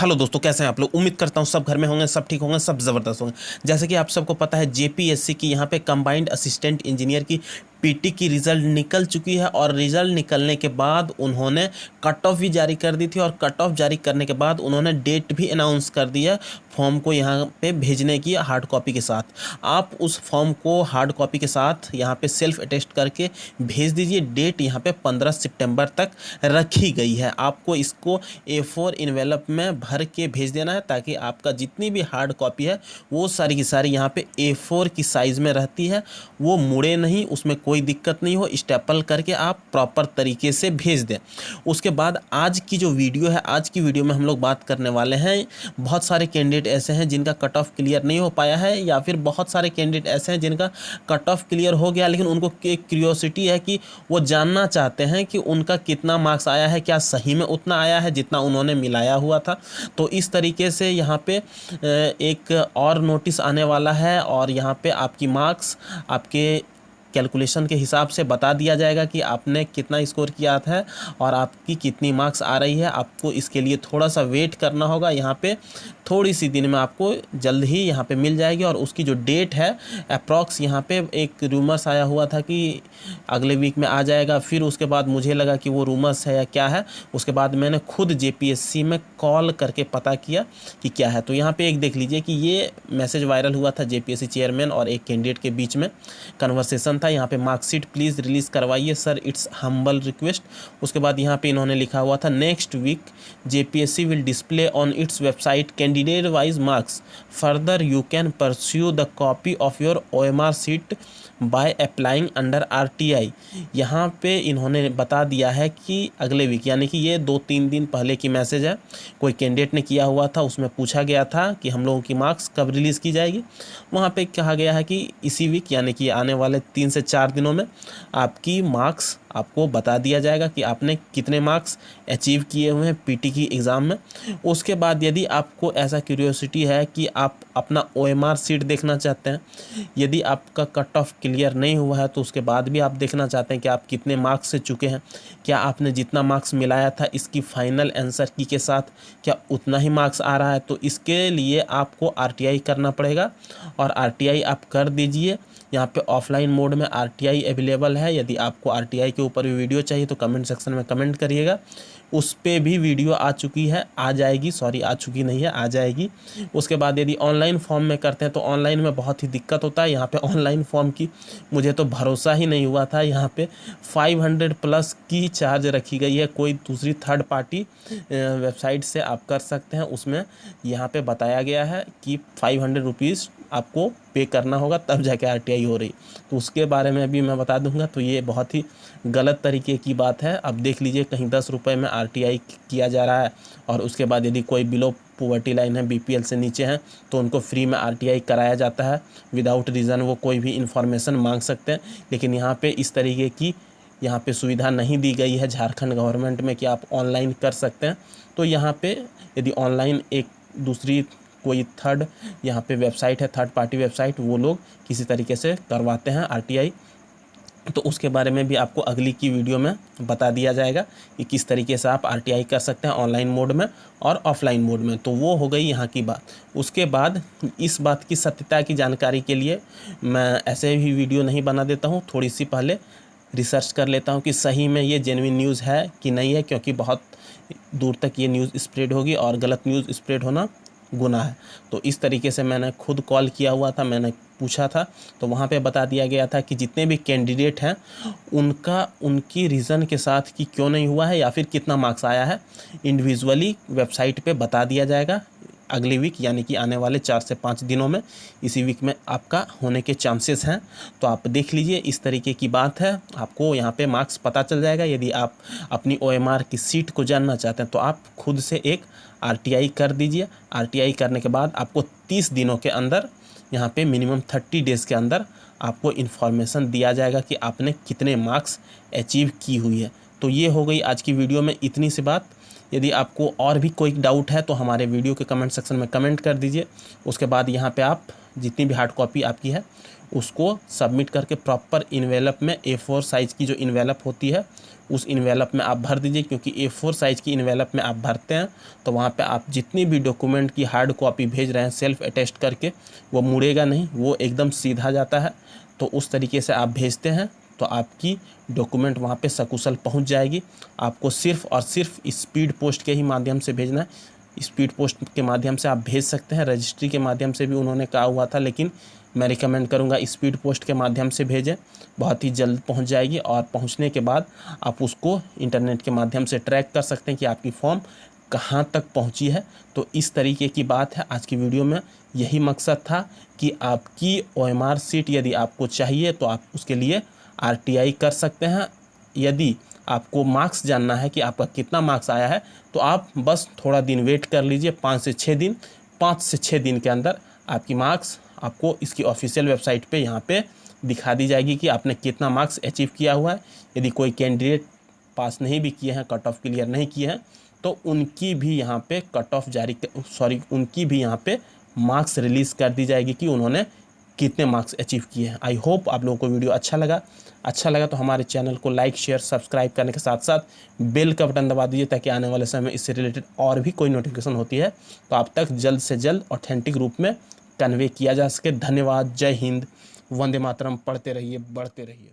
Hello दोस्तों, कैसे हैं आप लोग। उम्मीद करता हूं सब घर में होंगे, सब ठीक होंगे, सब ज़बरदस्त होंगे। जैसे कि आप सबको पता है, जेपीएससी की यहाँ पे कंबाइंड असिस्टेंट इंजीनियर की पीटी की रिज़ल्ट निकल चुकी है और रिज़ल्ट निकलने के बाद उन्होंने कट ऑफ भी जारी कर दी थी और कट ऑफ जारी करने के बाद उन्होंने डेट भी अनाउंस कर दी है फॉर्म को यहाँ पे भेजने की हार्ड कॉपी के साथ। आप उस फॉर्म को हार्ड कॉपी के साथ यहाँ पे सेल्फ अटेस्ट करके भेज दीजिए। डेट यहाँ पे 15 सितंबर तक रखी गई है। आपको इसको A4 इन्वेलप में भर के भेज देना है ताकि आपका जितनी भी हार्ड कॉपी है वो सारी की सारी यहाँ पे A4 की साइज़ में रहती है, वो मुड़े नहीं, उसमें कोई दिक्कत नहीं हो। स्टेपल करके आप प्रॉपर तरीके से भेज दें। उसके बाद आज की जो वीडियो है, आज की वीडियो में हम लोग बात करने वाले हैं, बहुत सारे कैंडिडेट ऐसे हैं जिनका कट ऑफ क्लियर नहीं हो पाया है, या फिर बहुत सारे कैंडिडेट ऐसे हैं जिनका कट ऑफ क्लियर हो गया लेकिन उनको एक क्यूरियोसिटी है कि वो जानना चाहते हैं कि उनका कितना मार्क्स आया है, क्या सही में उतना आया है जितना उन्होंने मिलाया हुआ था। तो इस तरीके से यहाँ पे एक और नोटिस आने वाला है और यहाँ पे आपकी मार्क्स आपके कैलकुलेशन के हिसाब से बता दिया जाएगा कि आपने कितना स्कोर किया था और आपकी कितनी मार्क्स आ रही है। आपको इसके लिए थोड़ा सा वेट करना होगा। यहाँ पे थोड़ी सी दिन में आपको जल्द ही यहाँ पे मिल जाएगी और उसकी जो डेट है अप्रॉक्स, यहाँ पे एक रूमर्स आया हुआ था कि अगले वीक में आ जाएगा। फिर उसके बाद मुझे लगा कि वो रूमर्स है या क्या है। उसके बाद मैंने खुद जेपीएससी में कॉल करके पता किया कि क्या है। तो यहाँ पे एक देख लीजिए कि ये मैसेज वायरल हुआ था जेपीएससी चेयरमैन और एक कैंडिडेट के बीच में कन्वर्सेशन था। यहाँ पे मार्कशीट प्लीज़ रिलीज़ करवाइए सर, इट्स हम्बल रिक्वेस्ट। उसके बाद यहाँ पे इन्होंने लिखा हुआ था next week JPSC will display on its website candidate wise marks, further you can pursue the copy of your OMR sheet by applying under RTI. यहाँ पे इन्होंने बता दिया है कि अगले वीक, यानी कि ये 2-3 दिन पहले की मैसेज है, कोई कैंडिडेट ने किया हुआ था। उसमें पूछा गया था कि हम लोगों की मार्क्स कब रिलीज़ की जाएगी। वहाँ पे कहा गया है कि इसी वीक, यानी कि आने वाले 3 से 4 दिनों में आपकी मार्क्स आपको बता दिया जाएगा कि आपने कितने मार्क्स अचीव किए हुए हैं पीटी की एग्ज़ाम में। उसके बाद यदि आपको ऐसा क्यूरियोसिटी है कि आप अपना OMR सीट देखना चाहते हैं, यदि आपका कट ऑफ क्लियर नहीं हुआ है तो उसके बाद भी आप देखना चाहते हैं कि आप कितने मार्क्स से चुके हैं, क्या आपने जितना मार्क्स मिलाया था इसकी फाइनल आंसर की के साथ क्या उतना ही मार्क्स आ रहा है, तो इसके लिए आपको RTI करना पड़ेगा और RTI आप कर दीजिए। यहाँ पे ऑफलाइन मोड में RTI अवेलेबल है। यदि आपको RTI के ऊपर भी वीडियो चाहिए तो कमेंट सेक्शन में कमेंट करिएगा, उस पे भी वीडियो आ चुकी है, आ जाएगी, सॉरी आ चुकी नहीं है, आ जाएगी। उसके बाद यदि ऑनलाइन फॉर्म में करते हैं तो ऑनलाइन में बहुत ही दिक्कत होता है। यहाँ पे ऑनलाइन फॉर्म की मुझे तो भरोसा ही नहीं हुआ था। यहाँ पे 500 प्लस की चार्ज रखी गई है। कोई दूसरी थर्ड पार्टी वेबसाइट से आप कर सकते हैं, उसमें यहाँ पे बताया गया है कि 500 रुपीज़ आपको पे करना होगा तब जाके RTI हो रही। तो उसके बारे में भी मैं बता दूंगा। तो ये बहुत ही गलत तरीके की बात है। अब देख लीजिए, कहीं 10 रुपये में RTI किया जा रहा है और उसके बाद यदि कोई बिलो पॉवर्टी लाइन है, BPL से नीचे हैं, तो उनको फ्री में RTI कराया जाता है विदाउट रीज़न। वो कोई भी इन्फॉर्मेशन मांग सकते हैं, लेकिन यहाँ पे इस तरीके की यहाँ पे सुविधा नहीं दी गई है झारखंड गवर्नमेंट में कि आप ऑनलाइन कर सकते हैं। तो यहाँ पे यदि ऑनलाइन एक दूसरी कोई थर्ड यहाँ पे वेबसाइट है, थर्ड पार्टी वेबसाइट, वो लोग किसी तरीके से करवाते हैं RTI, तो उसके बारे में भी आपको अगली की वीडियो में बता दिया जाएगा कि किस तरीके से आप RTI कर सकते हैं ऑनलाइन मोड में और ऑफलाइन मोड में। तो वो हो गई यहाँ की बात। उसके बाद इस बात की सत्यता की जानकारी के लिए मैं ऐसे भी वीडियो नहीं बना देता हूँ, थोड़ी सी पहले रिसर्च कर लेता हूँ कि सही में ये जेन्युइन न्यूज़ है कि नहीं है, क्योंकि बहुत दूर तक ये न्यूज़ स्प्रेड होगी और गलत न्यूज़ स्प्रेड होना गुनाह है। तो इस तरीके से मैंने खुद कॉल किया हुआ था, मैंने पूछा था, तो वहाँ पे बता दिया गया था कि जितने भी कैंडिडेट हैं उनकी रीज़न के साथ कि क्यों नहीं हुआ है या फिर कितना मार्क्स आया है, इंडिविजुअली वेबसाइट पे बता दिया जाएगा अगली वीक, यानी कि आने वाले 4 से 5 दिनों में। इसी वीक में आपका होने के चांसेस हैं। तो आप देख लीजिए, इस तरीके की बात है। आपको यहाँ पे मार्क्स पता चल जाएगा। यदि आप अपनी OMR की सीट को जानना चाहते हैं तो आप खुद से एक RTI कर दीजिए। RTI करने के बाद आपको 30 दिनों के अंदर, यहाँ पे मिनिमम 30 डेज़ के अंदर आपको इन्फॉर्मेशन दिया जाएगा कि आपने कितने मार्क्स अचीव की हुई है। तो ये हो गई आज की वीडियो में इतनी सी बात। यदि आपको और भी कोई डाउट है तो हमारे वीडियो के कमेंट सेक्शन में कमेंट कर दीजिए। उसके बाद यहाँ पे आप जितनी भी हार्ड कॉपी आपकी है उसको सबमिट करके प्रॉपर इन्वेलप में A4 साइज़ की जो इन्वेलप होती है उस इन्वेलप में आप भर दीजिए, क्योंकि A4 साइज़ की इन्वेलप में आप भरते हैं तो वहाँ पे आप जितनी भी डॉक्यूमेंट की हार्ड कॉपी भेज रहे हैं सेल्फ अटेस्ट करके, वो मुड़ेगा नहीं, वो एकदम सीधा जाता है। तो उस तरीके से आप भेजते हैं तो आपकी डॉक्यूमेंट वहाँ पे सकुशल पहुँच जाएगी। आपको सिर्फ़ और सिर्फ स्पीड पोस्ट के ही माध्यम से भेजना है। स्पीड पोस्ट के माध्यम से आप भेज सकते हैं, रजिस्ट्री के माध्यम से भी उन्होंने कहा हुआ था, लेकिन मैं रिकमेंड करूंगा स्पीड पोस्ट के माध्यम से भेजें, बहुत ही जल्द पहुंच जाएगी। और पहुंचने के बाद आप उसको इंटरनेट के माध्यम से ट्रैक कर सकते हैं कि आपकी फॉर्म कहां तक पहुंची है। तो इस तरीके की बात है आज की वीडियो में। यही मकसद था कि आपकी OMR सीट यदि आपको चाहिए तो आप उसके लिए RTI कर सकते हैं। यदि आपको मार्क्स जानना है कि आपका कितना मार्क्स आया है तो आप बस थोड़ा दिन वेट कर लीजिए, 5 से 6 दिन के अंदर आपकी मार्क्स आपको इसकी ऑफिशियल वेबसाइट पे यहाँ पे दिखा दी जाएगी कि आपने कितना मार्क्स अचीव किया हुआ है। यदि कोई कैंडिडेट पास नहीं भी किए हैं, कट ऑफ क्लियर नहीं किए हैं, तो उनकी भी यहाँ पे कट ऑफ उनकी भी यहाँ पे मार्क्स रिलीज़ कर दी जाएगी कि उन्होंने कितने मार्क्स अचीव किए हैं। आई होप आप लोगों को वीडियो अच्छा लगा तो हमारे चैनल को लाइक शेयर सब्सक्राइब करने के साथ साथ बेल का बटन दबा दीजिए, ताकि आने वाले समय में इससे रिलेटेड और भी कोई नोटिफिकेशन होती है तो आप तक जल्द से जल्द ऑथेंटिक रूप में कन्वे किया जा सके। धन्यवाद। जय हिंद। वंदे मातरम। पढ़ते रहिए, बढ़ते रहिए।